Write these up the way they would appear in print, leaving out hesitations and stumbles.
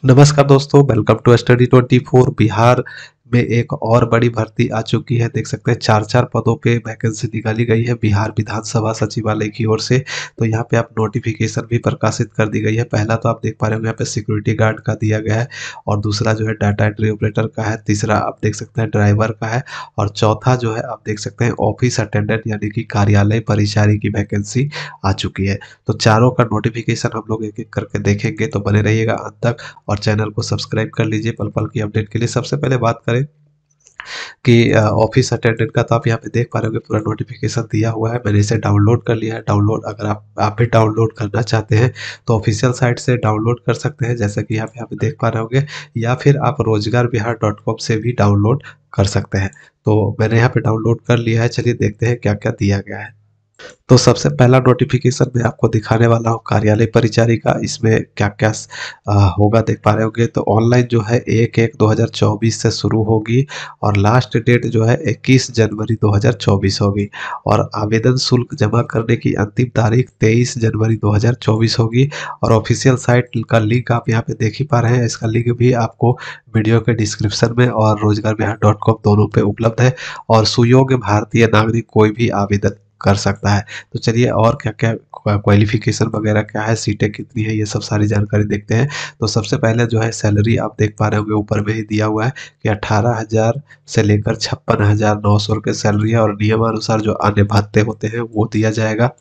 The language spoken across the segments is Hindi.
नमस्कार दोस्तों, वेलकम टू स्टडी 24। बिहार में एक और बड़ी भर्ती आ चुकी है। देख सकते हैं चार चार पदों पे वैकेंसी निकाली गई है बिहार विधानसभा सचिवालय की ओर से। तो यहाँ पे आप नोटिफिकेशन भी प्रकाशित कर दी गई है। पहला तो आप देख पा रहे होंगे यहाँ पे सिक्योरिटी गार्ड का दिया गया है, और दूसरा जो है डाटा एंट्री ऑपरेटर का है, तीसरा आप देख सकते हैं ड्राइवर का है, और चौथा जो है आप देख सकते हैं ऑफिस अटेंडेंट यानी कि कार्यालय परिचारी की वैकेंसी आ चुकी है। तो चारों का नोटिफिकेशन हम लोग एक एक करके देखेंगे, तो बने रहिएगा अंत तक और चैनल को सब्सक्राइब कर लीजिए पल पल की अपडेट के लिए। सबसे पहले बात करें कि ऑफिस अटेंडेंट का, तो आप यहाँ पे देख पा रहे होंगे पूरा नोटिफिकेशन दिया हुआ है। मैंने इसे डाउनलोड कर लिया है। डाउनलोड अगर आप भी डाउनलोड करना चाहते हैं तो ऑफिशियल साइट से डाउनलोड कर सकते हैं, जैसे कि यहाँ पे देख पा रहे होंगे, या फिर आप रोजगारबिहार.com से भी डाउनलोड कर सकते हैं। तो मैंने यहाँ पे डाउनलोड कर लिया है। चलिए देखते हैं क्या क्या दिया गया है। तो सबसे पहला नोटिफिकेशन मैं आपको दिखाने वाला हूँ कार्यालय परिचारी का। इसमें क्या क्या होगा देख पा रहे होंगे। तो ऑनलाइन जो है 1/1/2024 से शुरू होगी, और लास्ट डेट जो है 21 जनवरी 2024 होगी, और आवेदन शुल्क जमा करने की अंतिम तारीख 23 जनवरी 2024 होगी। और ऑफिशियल साइट का लिंक आप यहाँ पे देख ही पा रहे हैं। इसका लिंक भी आपको वीडियो के डिस्क्रिप्शन में और रोजगारबिहार.com दोनों पे उपलब्ध है, और सुयोग्य भारतीय नागरिक कोई भी आवेदन कर सकता है। तो चलिए और क्या-क्या क्वालिफ़िकेशन वगैरह क्या है, सीटें कितनी है, ये सब सारी जानकारी देखते हैं। तो सबसे पहले जो है सैलरी आप देख पा रहे होंगे ऊपर में ही दिया हुआ है कि 18,000 से लेकर 56,900 रुपए सैलरी है, और नियमानुसार जो अन्य भत्ते होते हैं वो दिया जाएगा।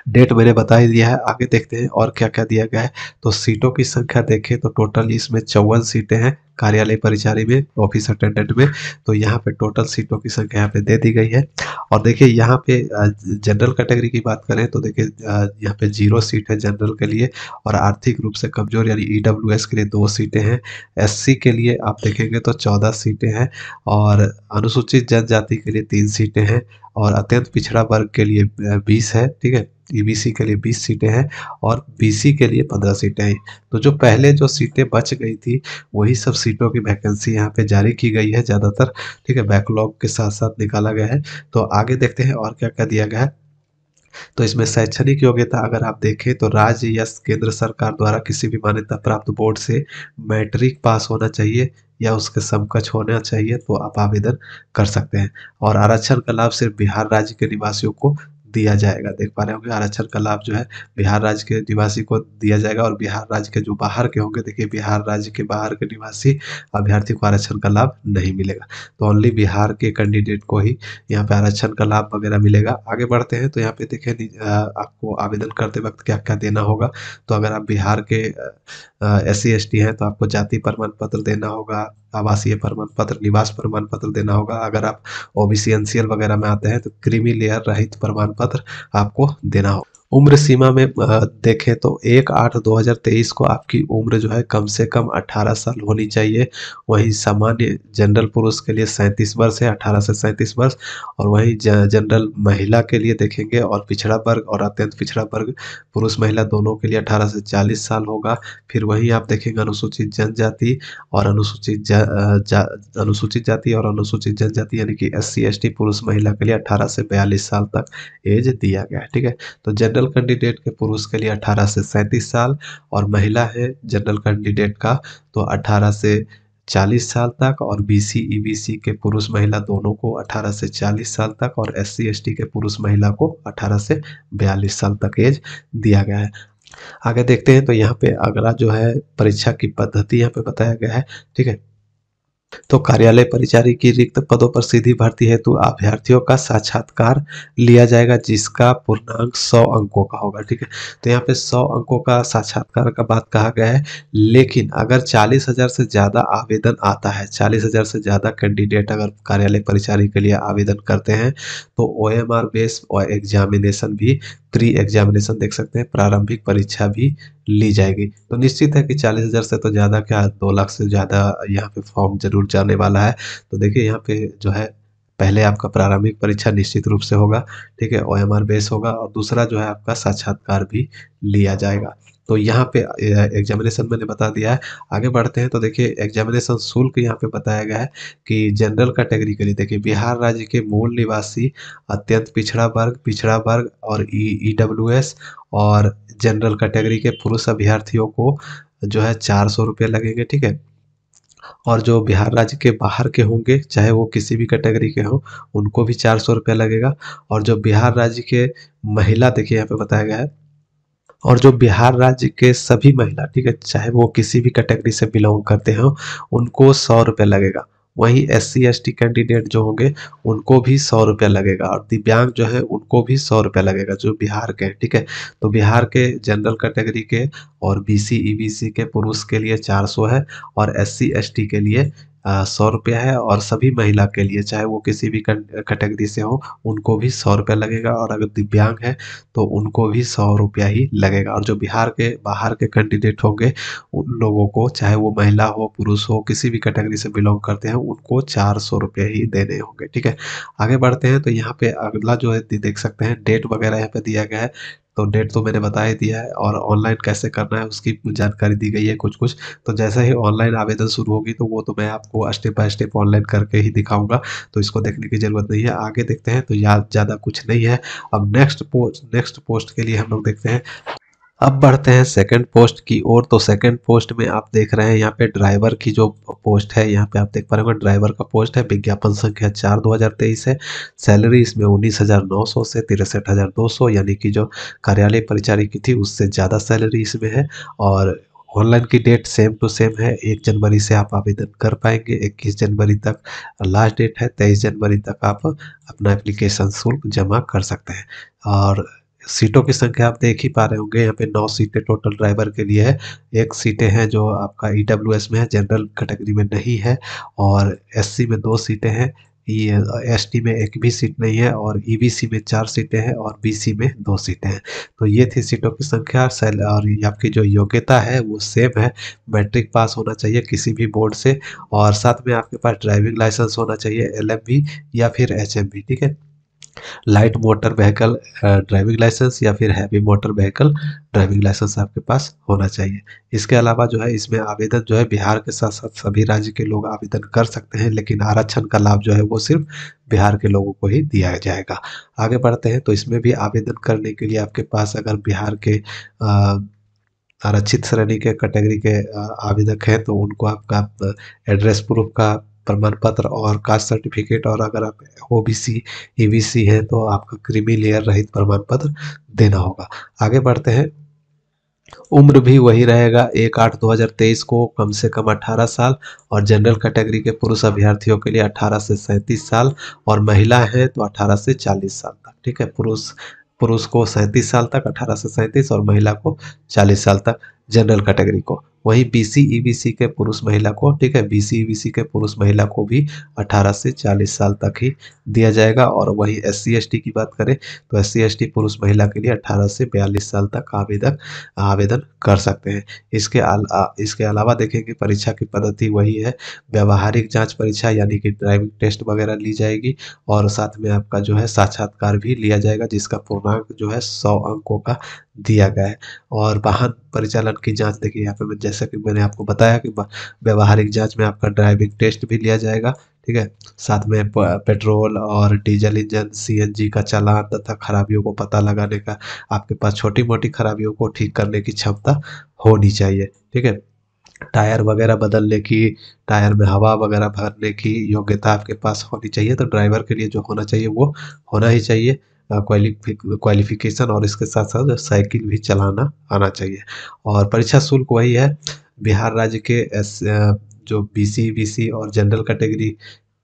डेट मैंने बता ही दिया है। आगे देखते हैं और क्या क्या दिया गया है। तो सीटों की संख्या देखें तो टोटल इसमें 54 सीटें हैं कार्यालय परिचारी में, ऑफिस अटेंडेंट में। तो यहाँ पे टोटल सीटों की संख्या यहाँ पे दे दी गई है। और देखिए यहाँ पे जनरल कैटेगरी की बात करें तो देखिए यहाँ पे 0 सीट है जनरल के लिए, और आर्थिक रूप से कमजोर यानी ईडब्ल्यूएस के लिए 2 सीटें हैं। एससी के लिए आप देखेंगे तो 14 सीटें हैं, और अनुसूचित जनजाति के लिए 3 सीटें हैं, और अत्यंत पिछड़ा वर्ग के लिए 20 है। ठीक है, ईबीसी के लिए 20 सीटें हैं, और बीसी के लिए 15 सीटें हैं। तो जो पहले जो सीटें बच गई थी वही सब सीटों की वैकेंसी यहाँ पे जारी की गई है ज़्यादातर। ठीक है, बैकलॉग के साथ साथ निकाला गया है। तो आगे देखते हैं और क्या क्या दिया गया है। तो इसमें शैक्षणिक योग्यता अगर आप देखें तो राज्य या केंद्र सरकार द्वारा किसी भी मान्यता प्राप्त बोर्ड से मैट्रिक पास होना चाहिए या उसके समकक्ष होना चाहिए, तो आप आवेदन कर सकते हैं। और आरक्षण का लाभ सिर्फ बिहार राज्य के निवासियों को दिया जाएगा। देख पा रहे होंगे आरक्षण का लाभ जो है बिहार राज्य के निवासी को दिया जाएगा, और बिहार राज्य के जो बाहर के होंगे, देखिए बिहार राज्य के बाहर के निवासी अभ्यर्थी को आरक्षण का लाभ नहीं मिलेगा। तो ओनली बिहार के कैंडिडेट को ही यहाँ पे आरक्षण का लाभ वगैरह मिलेगा। आगे बढ़ते हैं तो यहाँ पे देखिए आपको आवेदन करते वक्त क्या क्या देना होगा। तो अगर आप बिहार के एससी एसटी हैं तो आपको जाति प्रमाण पत्र देना होगा, आवासीय प्रमाण पत्र, निवास प्रमाण पत्र देना होगा। अगर आप ओबीसी एनसीएल वगैरह में आते हैं तो क्रीमी लेयर रहित प्रमाण पत्र आपको देना होगा। उम्र सीमा में देखें तो 1/8/2023 को आपकी उम्र जो है कम से कम 18 साल होनी चाहिए। वहीं सामान्य जनरल पुरुष के लिए 37 वर्ष है, 18 से 37 वर्ष। और वहीं जनरल महिला के लिए देखेंगे, और पिछड़ा वर्ग और अत्यंत पिछड़ा वर्ग पुरुष महिला दोनों के लिए 18 से 40 साल होगा। फिर वहीं आप देखेंगे अनुसूचित जनजाति और अनुसूचित जाति और अनुसूचित जनजाति यानी कि एससी एसटी पुरुष महिला के लिए 18 से 42 साल तक एज दिया गया है। ठीक है, तो जनरल कैंडिडेट के पुरुष के लिए 18 से 37 साल, और महिला है जनरल कैंडिडेट का तो 18 से 40 साल तक, और बीसी ईबीसी के पुरुष महिला दोनों को 18 से 40 साल तक, और एससी एसटी के पुरुष महिला को 18 से 42 साल तक एज दिया गया है। आगे देखते हैं तो यहाँ पे अगला जो है परीक्षा की पद्धति यहाँ पे बताया गया है। ठीक है, तो कार्यालय परिचारी की रिक्त पदों पर सीधी भर्ती हेतु अभ्यर्थियों का साक्षात्कार लिया जाएगा, जिसका पूर्णांक 100 अंकों का होगा। ठीक है, तो यहाँ पे 100 अंकों का साक्षात्कार का बात कहा गया है। लेकिन अगर 40,000 से ज़्यादा आवेदन आता है, 40,000 से ज़्यादा कैंडिडेट अगर कार्यालय परिचारी के लिए आवेदन करते हैं, तो ओएमआर बेस और एग्जामिनेशन भी, प्री एग्जामिनेशन देख सकते हैं, प्रारंभिक परीक्षा भी ली जाएगी। तो निश्चित है कि 40,000 से तो ज़्यादा क्या 2 लाख से ज़्यादा यहाँ पे फॉर्म जरूर जाने वाला है। तो देखिए यहाँ पे जो है पहले आपका प्रारंभिक परीक्षा निश्चित रूप से होगा। ठीक है, ओएमआर बेस होगा, और दूसरा जो है आपका साक्षात्कार भी लिया जाएगा। तो यहाँ पे एग्जामिनेशन मैंने बता दिया है। आगे बढ़ते हैं तो देखिए एग्जामिनेशन शुल्क यहाँ पे बताया गया है कि जनरल कैटेगरी के लिए देखिए बिहार राज्य के मूल निवासी, अत्यंत पिछड़ा वर्ग और ईडब्ल्यूएस और जनरल कैटेगरी के पुरुष अभ्यर्थियों को जो है 400 रुपये लगेंगे, ठीक है। और जो बिहार राज्य के बाहर के होंगे, चाहे वो किसी भी कैटेगरी के हों, उनको भी 400 रुपये लगेगा। और जो बिहार राज्य के महिला, देखिए यहाँ पे बताया गया है, और जो बिहार राज्य के सभी महिला, ठीक है, चाहे वो किसी भी कैटेगरी से बिलोंग करते हो, उनको 100 रुपये लगेगा। वहीं SC ST कैंडिडेट जो होंगे, उनको भी 100 रुपये लगेगा। और दिव्यांग जो है उनको भी 100 रुपये लगेगा, जो बिहार के हैं, ठीक है। तो बिहार के जनरल कैटेगरी के और BC EBC के पुरुष के लिए 400 है, और SC ST के लिए 100 रुपया है। और सभी महिला के लिए, चाहे वो किसी भी कैटेगरी से हो, उनको भी 100 रुपया लगेगा। और अगर दिव्यांग है तो उनको भी 100 रुपया ही लगेगा। और जो बिहार के बाहर के कैंडिडेट होंगे, उन लोगों को, चाहे वो महिला हो पुरुष हो, किसी भी कैटेगरी से बिलोंग करते हैं, उनको 400 रुपये ही देने होंगे, ठीक है। आगे बढ़ते हैं तो यहाँ पे अगला जो है देख सकते हैं, डेट वगैरह यहाँ पे दिया गया है। तो डेट तो मैंने बता ही दिया है, और ऑनलाइन कैसे करना है उसकी जानकारी दी गई है कुछ कुछ। तो जैसे ही ऑनलाइन आवेदन शुरू होगी, तो वो तो मैं आपको स्टेप बाय स्टेप ऑनलाइन करके ही दिखाऊंगा, तो इसको देखने की ज़रूरत नहीं है। आगे देखते हैं, तो याद ज़्यादा कुछ नहीं है। अब नेक्स्ट पोस्ट के लिए हम लोग देखते हैं। अब बढ़ते हैं सेकंड पोस्ट की ओर। तो सेकंड पोस्ट में आप देख रहे हैं यहाँ पे ड्राइवर की जो पोस्ट है, यहाँ पे आप देख पा रहे होंगे ड्राइवर का पोस्ट है। विज्ञापन संख्या 4/2023 है। सैलरी इसमें 19,900 से 63,200, यानी कि जो कार्यालय परिचारी की थी उससे ज़्यादा सैलरी इसमें है। और ऑनलाइन की डेट सेम टू सेम है, 1 जनवरी से आप आवेदन कर पाएंगे, 21 जनवरी तक लास्ट डेट है, 23 जनवरी तक आप अपना एप्लीकेशन शुल्क जमा कर सकते हैं। और सीटों की संख्या आप देख ही पा रहे होंगे, यहाँ पे 9 सीटें टोटल ड्राइवर के लिए है। एक सीटें हैं जो आपका EWS में है, जनरल कैटेगरी में नहीं है। और SC में 2 सीटें हैं, ये ST में एक भी सीट नहीं है। और EBC में 4 सीटें हैं, और BC में 2 सीटें हैं। तो ये थी सीटों की संख्या। और ये आपकी जो योग्यता है वो सेम है, मैट्रिक पास होना चाहिए किसी भी बोर्ड से। और साथ में आपके पास ड्राइविंग लाइसेंस होना चाहिए, LMV या फिर HMV, ठीक है। Light motor vehicle driving licence या फिर heavy motor vehicle driving licence आपके पास होना चाहिए। इसके अलावा जो है इसमें आवेदन जो है बिहार के साथ साथ सभी राज्य के लोग आवेदन कर सकते हैं, लेकिन आरक्षण का लाभ जो है वो सिर्फ बिहार के लोगों को ही दिया जाएगा। आगे बढ़ते हैं तो इसमें भी आवेदन करने के लिए आपके पास अगर बिहार के आरक्षित श्रेणी के कैटेगरी के आवेदक हैं, तो उनको आपका एड्रेस प्रूफ का प्रमाण पत्र और कास्ट सर्टिफिकेट, और अगर आप OBC EBC हैं तो आपका क्रीमी लेयर रहित प्रमाण पत्र देना होगा। आगे बढ़ते हैं। उम्र भी वही रहेगा, 1/8/2023 को कम से कम 18 साल। और जनरल कैटेगरी के पुरुष अभ्यर्थियों के लिए 18 से 37 साल, और महिला है तो 18 से 40 साल तक, ठीक है। पुरुष पुरुष को 37 साल तक, 18 से 37, और महिला को 40 साल तक, जनरल कैटेगरी को। वहीं BC EBC के पुरुष महिला को, ठीक है, BC EBC के पुरुष महिला को भी 18 से 40 साल तक ही दिया जाएगा। और वहीं SC ST की बात करें तो SC ST पुरुष महिला के लिए 18 से 42 साल तक आवेदन कर सकते हैं। इसके अलावा देखें कि परीक्षा की पद्धति वही है, व्यावहारिक जांच परीक्षा यानी कि ड्राइविंग टेस्ट वगैरह ली जाएगी। और साथ में आपका जो है साक्षात्कार भी लिया जाएगा, जिसका पूर्णांक जो है 100 अंकों का दिया गया है। और वाहन परिचालन की जांच, देखिए यहाँ पे जैसा कि मैंने आपको बताया कि व्यावहारिक जांच में आपका ड्राइविंग टेस्ट भी लिया जाएगा, ठीक है। साथ में पेट्रोल और डीजल इंजन, CNG का चालान तथा खराबियों को पता लगाने का, आपके पास छोटी मोटी खराबियों को ठीक करने की क्षमता होनी चाहिए, ठीक है। टायर वगैरह बदलने की, टायर में हवा वगैरह भरने की योग्यता आपके पास होनी चाहिए। तो ड्राइवर के लिए जो होना चाहिए वो होना ही चाहिए, क्वालिफिकेशन। और इसके साथ साथ साइकिल भी चलाना आना चाहिए। और परीक्षा शुल्क वही है, बिहार राज्य के जो BC EBC और जनरल कैटेगरी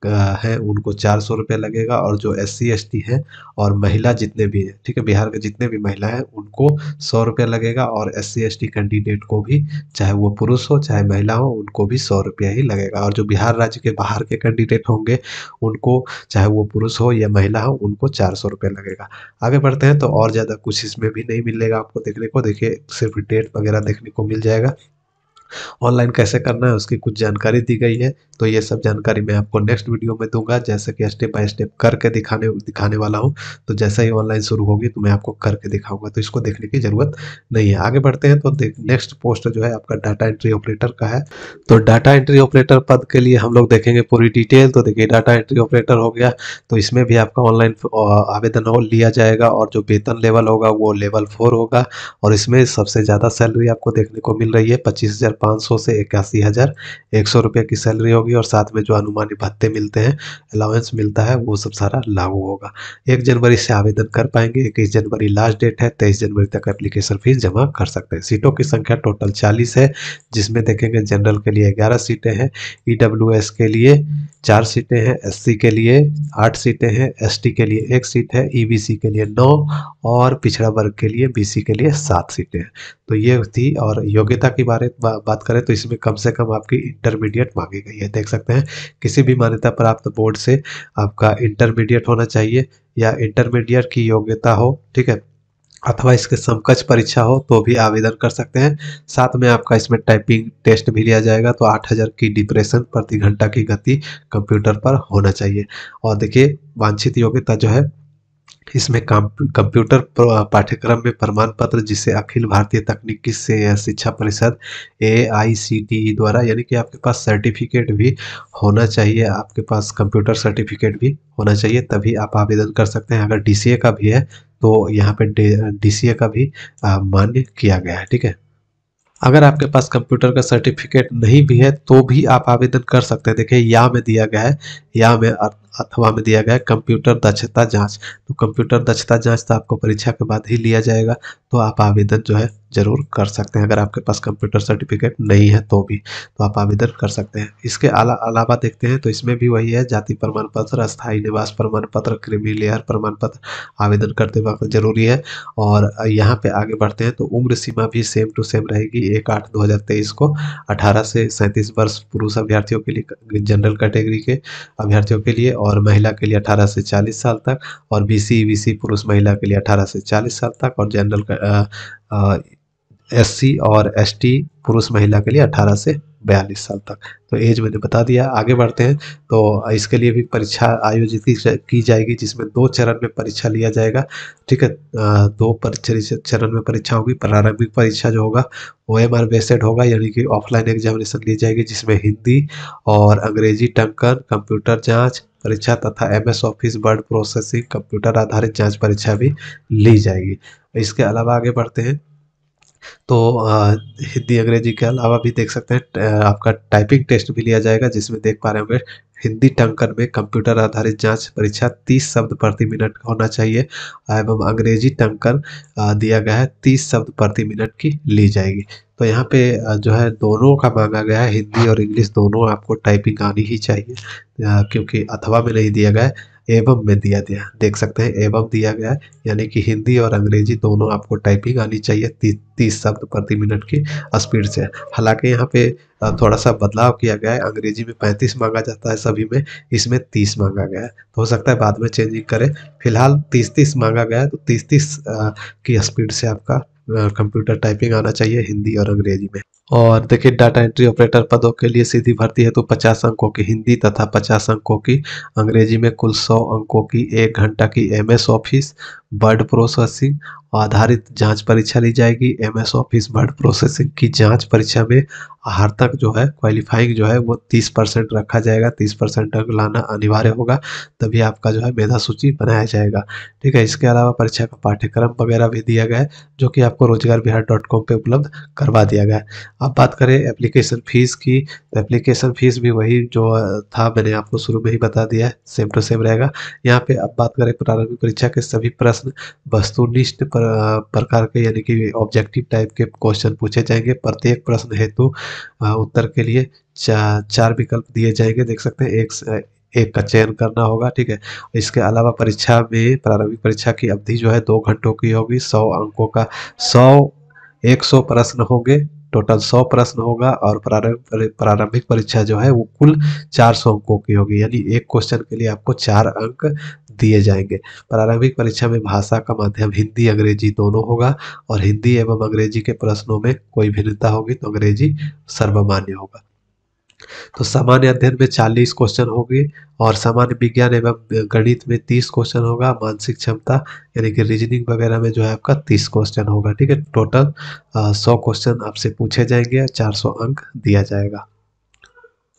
है उनको 400 रुपये लगेगा। और जो SC ST है और महिला जितने भी हैं, ठीक है, बिहार के जितने भी महिला हैं उनको 100 रुपये लगेगा। और SC ST कैंडिडेट को भी, चाहे वो पुरुष हो चाहे महिला हो, उनको भी 100 रुपया ही लगेगा। और जो बिहार राज्य के बाहर के कैंडिडेट होंगे, उनको, चाहे वो पुरुष हो या महिला हो, उनको 400 रुपये लगेगा। आगे बढ़ते हैं तो और ज़्यादा कुछ इसमें भी नहीं मिलेगा आपको देखने को, देखिए सिर्फ डेट वगैरह देखने को मिल जाएगा। ऑनलाइन कैसे करना है उसकी कुछ जानकारी दी गई है। तो ये सब जानकारी मैं आपको नेक्स्ट वीडियो में दूंगा, जैसे कि स्टेप बाय स्टेप करके दिखाने दिखाने वाला हूँ। तो जैसा ही ऑनलाइन शुरू होगी तो मैं आपको करके दिखाऊंगा, तो इसको देखने की जरूरत नहीं है। आगे बढ़ते हैं तो नेक्स्ट पोस्ट जो है आपका डाटा एंट्री ऑपरेटर का है। तो डाटा एंट्री ऑपरेटर पद के लिए हम लोग देखेंगे पूरी डिटेल। तो देखिए डाटा एंट्री ऑपरेटर हो गया, तो इसमें भी आपका ऑनलाइन आवेदन हो लिया जाएगा, और जो वेतन लेवल होगा वो लेवल 4 होगा। और इसमें सबसे ज़्यादा सैलरी आपको देखने को मिल रही है 25,500 से 81,100 रुपये की सैलरी होगी, और साथ में जो अनुमानी भत्ते मिलते हैं, अलाउंस मिलता है, वो सब सारा लागू होगा। 1 जनवरी से आवेदन कर पाएंगे, 21 जनवरी लास्ट डेट है, 23 जनवरी तक एप्लीकेशन फीस जमा कर सकते हैं। सीटों की संख्या टोटल 40 है, जिसमें देखेंगे जनरल के लिए 11 सीटें हैं, ईडब्ल्यूएस के लिए 4 सीटें हैं, एससी के लिए 8 सीटें हैं, एसटी के लिए 1 सीट है, ईबीसी के लिए 9, और पिछड़ा वर्ग के लिए बीसी के लिए 7 सीटें हैं। तो ये थी। और योग्यता की बात करें तो इसमें कम से कम आपकी इंटरमीडिएट मांगी गई है। देख सकते हैं किसी भी मान्यता प्राप्त बोर्ड से आपका इंटरमीडिएट होना चाहिए, या इंटरमीडिएट की योग्यता हो, ठीक है, अथवा इसके समकक्ष परीक्षा हो तो भी आवेदन कर सकते हैं। साथ में आपका इसमें टाइपिंग टेस्ट भी लिया जाएगा। तो 8,000 की डिप्रेशन प्रति घंटा की गति कंप्यूटर पर होना चाहिए। और देखिए वांछित योग्यता जो है, इसमें कंप्यूटर पाठ्यक्रम में प्रमाण पत्र, जिसे अखिल भारतीय तकनीकी से शिक्षा परिषद AICTE द्वारा, यानी कि आपके पास सर्टिफिकेट भी होना चाहिए, आपके पास कंप्यूटर सर्टिफिकेट भी होना चाहिए, तभी आप आवेदन कर सकते हैं। अगर DCA का भी है तो यहाँ पे DCA का भी मान्य किया गया है, ठीक है। अगर आपके पास कंप्यूटर का सर्टिफिकेट नहीं भी है तो भी आप आवेदन कर सकते हैं। देखिए या में दिया गया है, या में अथवा में दिया गया है कंप्यूटर दक्षता जांच। तो कंप्यूटर दक्षता जांच तो आपको परीक्षा के बाद ही लिया जाएगा, तो आप आवेदन जो है जरूर कर सकते हैं। अगर आपके पास कंप्यूटर सर्टिफिकेट नहीं है तो भी, तो आप आवेदन कर सकते हैं। इसके अलावा देखते हैं तो इसमें भी वही है, जाति प्रमाण पत्र, अस्थायी निवास प्रमाण पत्र, क्रीमी लेयर प्रमाण पत्र आवेदन करते वक्त जरूरी है। और यहाँ पे आगे बढ़ते हैं तो उम्र सीमा भी सेम टू सेम रहेगी। 1/8/2023 को 18 से 37 वर्ष पुरुष अभ्यर्थियों के लिए, जनरल कैटेगरी के अभ्यर्थियों के लिए, और महिला के लिए 18 से 40 साल तक, और BC पुरुष महिला के लिए 18 से 40 साल तक, और जनरल SC और ST पुरुष महिला के लिए 18 से 42 साल तक। तो एज मैंने बता दिया। आगे बढ़ते हैं तो इसके लिए भी परीक्षा आयोजित की जाएगी, जिसमें 2 चरण में परीक्षा लिया जाएगा, ठीक है। 2 चरण में परीक्षा होगी। प्रारंभिक परीक्षा जो होगा OMR बेस्ड होगा, यानी कि ऑफलाइन एग्जामिनेशन ली जाएगी, जिसमें हिंदी और अंग्रेजी टंकन, कंप्यूटर जांच परीक्षा तथा MS office word processing computer आधारित जांच परीक्षा भी ली जाएगी। इसके अलावा आगे बढ़ते हैं तो हिंदी अंग्रेजी के अलावा भी देख सकते हैं आपका टाइपिंग टेस्ट भी लिया जाएगा, जिसमें देख पा रहे होंगे हिंदी टंकन में कंप्यूटर आधारित जांच परीक्षा 30 शब्द प्रति मिनट होना चाहिए, एवं अंग्रेजी टंकन दिया गया है 30 शब्द प्रति मिनट की ली जाएगी। तो यहाँ पे जो है दोनों का मांगा गया है, हिंदी और इंग्लिश दोनों आपको टाइपिंग आनी ही चाहिए, क्योंकि अथवा में नहीं दिया गया है, एवं में दिया गया, देख सकते हैं एवं दिया गया है, यानी कि हिंदी और अंग्रेजी दोनों आपको टाइपिंग आनी चाहिए 30 शब्द प्रति मिनट की स्पीड से। हालांकि यहाँ पे थोड़ा सा बदलाव किया गया है, अंग्रेजी में 35 मांगा जाता है सभी में, इसमें 30 मांगा गया है, तो हो सकता है बाद में चेंजिंग करें। फिलहाल 30 मांगा गया है, तो 30 की स्पीड से आपका कंप्यूटर टाइपिंग आना चाहिए हिंदी और अंग्रेजी में। और देखिए डाटा एंट्री ऑपरेटर पदों के लिए सीधी भर्ती है, तो 50 अंकों की हिंदी तथा 50 अंकों की अंग्रेजी में कुल 100 अंकों की 1 घंटा की MS ऑफिस वर्ड प्रोसेसिंग आधारित जांच परीक्षा ली जाएगी। MS ऑफिस वर्ड प्रोसेसिंग की जांच परीक्षा में हर तक जो है क्वालिफाइंग जो है वो 30% रखा जाएगा, 30% अंक लाना अनिवार्य होगा, तभी आपका जो है मेधा सूची बनाया जाएगा, ठीक है। इसके अलावा परीक्षा का पाठ्यक्रम वगैरह भी दिया गया है, जो कि आपको रोजगारबिहार.com पे उपलब्ध करवा दिया गया है। अब बात करें एप्लीकेशन फ़ीस की, तो एप्लीकेशन फ़ीस भी वही जो था, मैंने आपको शुरू में ही बता दिया है, सेम टू सेम रहेगा। यहाँ पे अब बात करें प्रारंभिक परीक्षा के सभी प्रश्न वस्तुनिष्ठ प्रकार के, यानी कि ऑब्जेक्टिव टाइप के क्वेश्चन पूछे जाएंगे। प्रत्येक प्रश्न हेतु उत्तर के लिए 4 विकल्प दिए जाएंगे, देख सकते हैं, एक का चयन करना होगा, ठीक है। इसके अलावा परीक्षा में प्रारंभिक परीक्षा की अवधि जो है 2 घंटों की होगी, 100 अंकों का 100 प्रश्न होंगे, टोटल 100 प्रश्न होगा और प्रारंभिक परीक्षा जो है वो कुल 400 अंकों की होगी, यानी एक क्वेश्चन के लिए आपको 4 अंक दिए जाएंगे। प्रारंभिक परीक्षा में भाषा का माध्यम हिंदी अंग्रेजी दोनों होगा और हिंदी एवं अंग्रेजी के प्रश्नों में कोई भिन्नता होगी तो अंग्रेजी सर्वमान्य होगा। तो सामान्य अध्ययन में 40 क्वेश्चन होंगे और सामान्य विज्ञान एवं गणित में 30 क्वेश्चन होगा। मानसिक क्षमता यानी कि रीजनिंग वगैरह में जो है आपका 30 क्वेश्चन होगा। ठीक है, टोटल 100 क्वेश्चन आपसे पूछे जाएंगे, 400 अंक दिया जाएगा।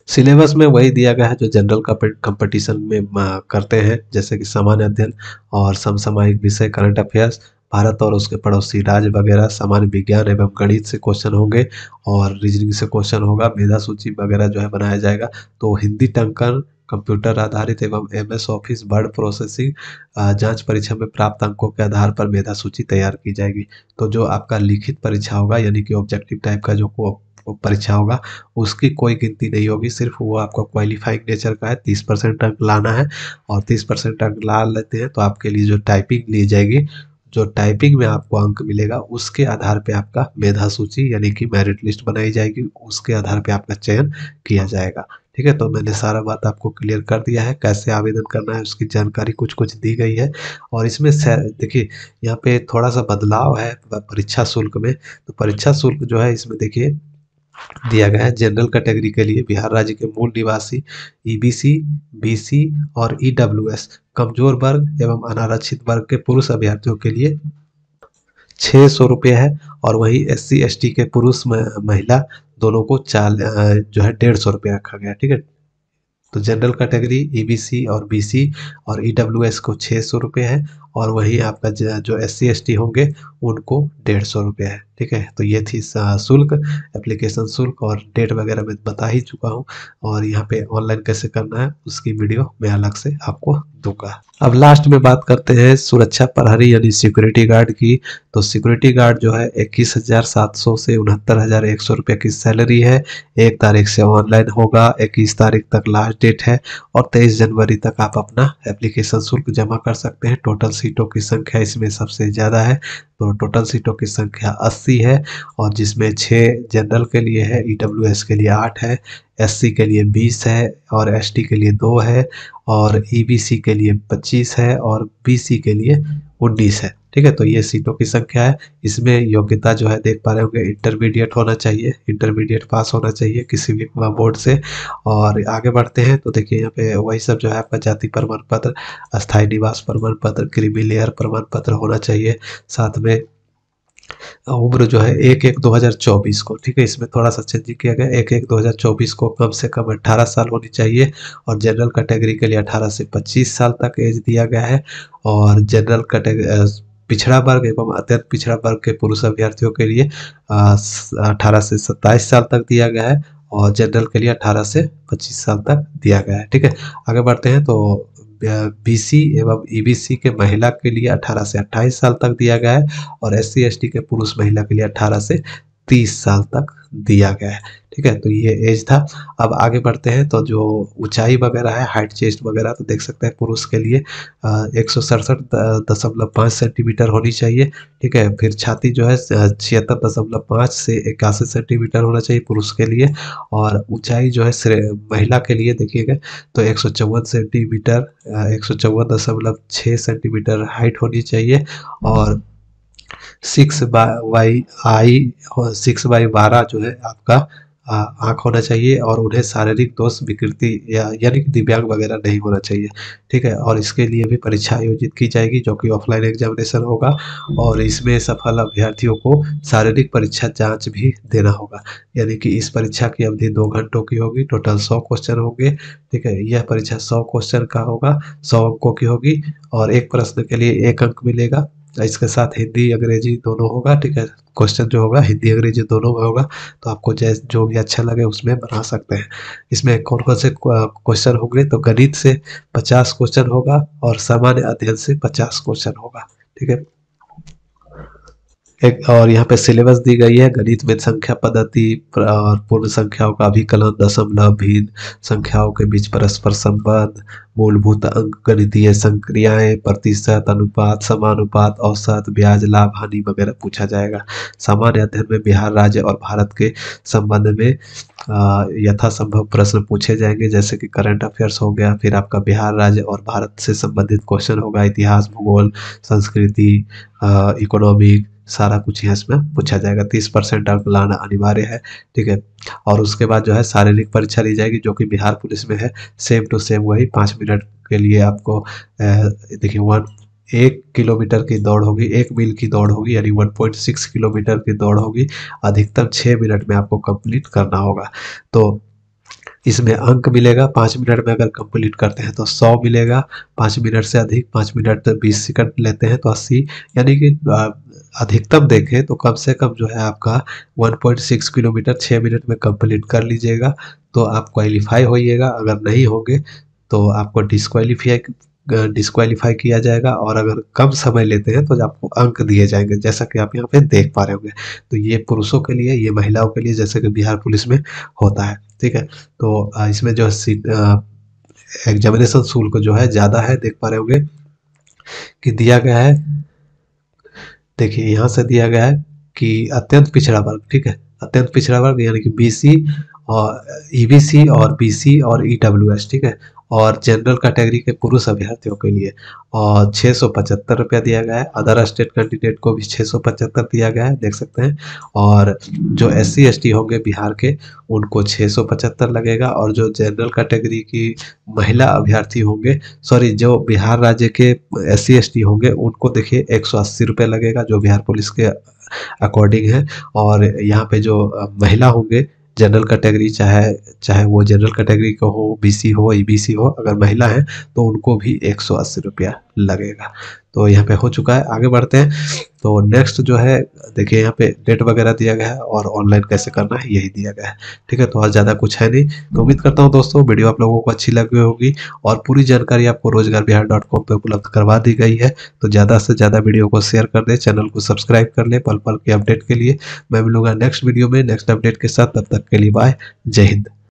सिलेबस में वही दिया गया है जो जनरल कंपटीशन में करते हैं, जैसे कि सामान्य अध्ययन और समसामयिक विषय, करंट अफेयर्स, भारत और उसके पड़ोसी राज्य वगैरह, सामान्य विज्ञान एवं गणित से क्वेश्चन होंगे और रीजनिंग से क्वेश्चन होगा। मेधा सूची वगैरह जो है बनाया जाएगा। तो हिंदी टंकन, कंप्यूटर आधारित एवं एमएस ऑफिस वर्ड प्रोसेसिंग जांच परीक्षा में प्राप्त अंकों के आधार पर मेधा सूची तैयार की जाएगी। तो जो आपका लिखित परीक्षा होगा यानी कि ऑब्जेक्टिव टाइप का जो परीक्षा होगा उसकी कोई गिनती नहीं होगी, सिर्फ वो आपका क्वालिफाइंग नेचर का है। 30% अंक लाना है और 30% अंक ला लेते हैं तो आपके लिए जो टाइपिंग ली जाएगी, जो टाइपिंग में आपको अंक मिलेगा उसके आधार पे आपका मेधा सूची यानी कि मेरिट लिस्ट बनाई जाएगी, उसके आधार पे आपका चयन किया जाएगा। ठीक है, तो मैंने सारा बात आपको क्लियर कर दिया है, कैसे आवेदन करना है उसकी जानकारी कुछ कुछ दी गई है। और इसमें देखिए यहाँ पे थोड़ा सा बदलाव है परीक्षा शुल्क में। तो परीक्षा शुल्क जो है इसमें देखिए दिया गया है जनरल कैटेगरी के लिए बिहार राज्य के मूल निवासी, ईबीसी, बीसी और ईडब्ल्यूएस कमजोर वर्ग एवं अनारक्षित वर्ग के पुरुष अभ्यर्थियों के लिए 600 रुपये है और वही SC ST के पुरुष महिला दोनों को जो है 150 रुपये रखा गया। ठीक है, तो जनरल कैटेगरी ईबीसी और बीसी और ईडब्ल्यूएस को 600 रुपये है और वहीं आपका जो SC ST होंगे उनको 150 रुपये है। ठीक है, तो ये थी शुल्क, एप्लीकेशन शुल्क और डेट वगैरह मैं बता ही चुका हूँ और यहाँ पे ऑनलाइन कैसे करना है उसकी वीडियो मैं अलग से आपको दूंगा। अब लास्ट में बात करते हैं सुरक्षा प्रहरी यानी सिक्योरिटी गार्ड की। तो सिक्योरिटी गार्ड जो है 21,700 से 69,100 रुपये की सैलरी है। 1 तारीख से ऑनलाइन होगा, 21 तारीख तक लास्ट डेट है और 23 जनवरी तक आप अपना एप्लीकेशन शुल्क जमा कर सकते हैं। टोटल सीटों की संख्या इसमें सबसे ज़्यादा है, तो टोटल सीटों की संख्या 80 है और जिसमें 6 जनरल के लिए है, ईडब्ल्यूएस के लिए 8 है, SC के लिए 20 है और ST के लिए 2 है और EBC के लिए 25 है और BC के लिए 19 है। ठीक है, तो ये सीटों की संख्या है। इसमें योग्यता जो है देख पा रहे होंगे इंटरमीडिएट होना चाहिए, इंटरमीडिएट पास होना चाहिए किसी भी बोर्ड से। और आगे बढ़ते हैं तो देखिए यहाँ पे वही सब जो है आपका जाति प्रमाण पत्र, अस्थायी निवास प्रमाण पत्र, क्रीमी लेयर प्रमाण पत्र होना चाहिए। साथ में उम्र जो है 1/1/2024 को, ठीक है, इसमें थोड़ा सा चेंजिंग किया गया, 1/1/2024 को कम से कम 18 साल होनी चाहिए और जनरल कैटेगरी के लिए 18 से 25 साल तक एज दिया गया है और जनरल कैटेगरी पिछड़ा वर्ग एवं अत्यंत पिछड़ा वर्ग के पुरुष अभ्यर्थियों के लिए 18 से 27 साल तक दिया गया है और जनरल के लिए 18 से 25 साल तक दिया गया है। ठीक है, आगे बढ़ते हैं तो BC एवं EBC के महिला के लिए 18 से 28 साल तक दिया गया है और SC ST के पुरुष महिला के लिए 18 से 30 साल तक दिया गया है। ठीक है, तो ये एज था। अब आगे बढ़ते हैं तो जो ऊंचाई वगैरह है, हाइट चेस्ट वगैरह, तो देख सकते हैं पुरुष के लिए 167.5 सेंटीमीटर होनी चाहिए। ठीक है, फिर छाती जो है 76.5 से 81 सेंटीमीटर होना चाहिए पुरुष के लिए और ऊंचाई जो है महिला के लिए देखिएगा तो 154 सेंटीमीटर 154.6 सेंटीमीटर हाइट होनी चाहिए और 6/12 जो है आपका आँख होना चाहिए और उन्हें शारीरिक दोष विकृति यानी कि दिव्यांग वगैरह नहीं होना चाहिए। ठीक है, और इसके लिए भी परीक्षा आयोजित की जाएगी जो कि ऑफलाइन एग्जामिनेशन होगा और इसमें सफल अभ्यर्थियों को शारीरिक परीक्षा जांच भी देना होगा, यानी कि इस परीक्षा की अवधि 2 घंटों की होगी। टोटल 100 क्वेश्चन होंगे। ठीक है, यह परीक्षा 100 क्वेश्चन का होगा, 100 अंकों की होगी और एक प्रश्न के लिए 1 अंक मिलेगा। इसके साथ हिंदी अंग्रेजी दोनों होगा। ठीक है, क्वेश्चन जो होगा हिंदी अंग्रेजी दोनों में होगा, तो आपको जो भी अच्छा लगे उसमें बना सकते हैं। इसमें कौन कौन से क्वेश्चन होंगे तो गणित से 50 क्वेश्चन होगा और सामान्य अध्ययन से 50 क्वेश्चन होगा। ठीक है, एक और यहाँ पे सिलेबस दी गई है, गणित में संख्या पद्धति और पूर्ण संख्याओं का अभिकलन, दशमलव, भिन्न संख्याओं के बीच परस्पर संबंध, मूलभूत अंक गणितीय संक्रियाएं, प्रतिशत, अनुपात, समानुपात, औसत, ब्याज, लाभ, हानि वगैरह पूछा जाएगा। सामान्य अध्ययन में बिहार राज्य और भारत के संबंध में यथासंभव प्रश्न पूछे जाएंगे, जैसे कि करंट अफेयर्स हो गया, फिर आपका बिहार राज्य और भारत से संबंधित क्वेश्चन होगा, इतिहास, भूगोल, संस्कृति, इकोनॉमिक, सारा कुछ यहाँ इसमें पूछा जाएगा। 30% अंक लाना अनिवार्य है, ठीक है। और उसके बाद जो है शारीरिक परीक्षा ली जाएगी, जो कि बिहार पुलिस में है, सेम टू सेम वही 5 मिनट के लिए आपको देखिए 1 किलोमीटर की दौड़ होगी, 1 मील की दौड़ होगी, यानी 1.6 किलोमीटर की दौड़ होगी, अधिकतम 6 मिनट में आपको कंप्लीट करना होगा। तो इसमें अंक मिलेगा, 5 मिनट में अगर कंप्लीट करते हैं तो 100 मिलेगा, 5 मिनट से अधिक, 5 मिनट 20 सेकंड लेते हैं तो 80, यानी कि अधिकतम देखें तो कम से कम जो है आपका 1.6 किलोमीटर 6 मिनट में कंप्लीट कर लीजिएगा, तो आप क्वालिफाई होइएगा। अगर नहीं होंगे तो आपको डिस्क्वालीफाई किया जाएगा, और अगर कम समय लेते हैं तो आपको अंक दिए जाएंगे, जैसा कि आप यहाँ पे देख पा रहे होंगे। तो ये पुरुषों के लिए, ये महिलाओं के लिए, जैसे कि बिहार पुलिस में होता है, ठीक है। तो इसमें जो एग्जामिनेशन शुल्क जो है ज़्यादा है, देख पा रहे होंगे कि दिया गया है। देखिए यहाँ से दिया गया है कि अत्यंत पिछड़ा वर्ग, ठीक है, अत्यंत पिछड़ा वर्ग यानी कि बीसी और ईबीसी और बीसी और ईडब्ल्यूएस, ठीक है, और जनरल कैटेगरी के पुरुष अभ्यर्थियों के लिए और 675 रुपया दिया गया है। अदर स्टेट कैंडिडेट को भी 675 दिया गया है, देख सकते हैं। और जो SC ST होंगे बिहार के, उनको 675 लगेगा, और जो जनरल कैटेगरी की महिला अभ्यर्थी होंगे, सॉरी, जो बिहार राज्य के SC ST होंगे, उनको देखिए 180 रुपये लगेगा, जो बिहार पुलिस के अकॉर्डिंग है। और यहाँ पे जो महिला होंगे जनरल कैटेगरी, चाहे चाहे वो जनरल कैटेगरी को हो, BC हो, EBC हो, अगर महिला है तो उनको भी 180 रुपया लगेगा। तो यहाँ पे हो चुका है, आगे बढ़ते हैं। तो नेक्स्ट जो है देखिए यहाँ पे डेट वगैरह दिया गया है, और ऑनलाइन कैसे करना है यही दिया गया है, ठीक है। तो और ज़्यादा कुछ है नहीं। तो उम्मीद करता हूँ दोस्तों वीडियो आप लोगों को अच्छी लगी होगी, और पूरी जानकारी आपको रोजगारबिहार.com पे उपलब्ध करवा दी गई है। तो ज़्यादा से ज़्यादा वीडियो को शेयर कर दें, चैनल को सब्सक्राइब कर ले पल पल के अपडेट के लिए। मैं मिलूंगा नेक्स्ट वीडियो में नेक्स्ट अपडेट के साथ, तब तक के लिए बाय, जय हिंद।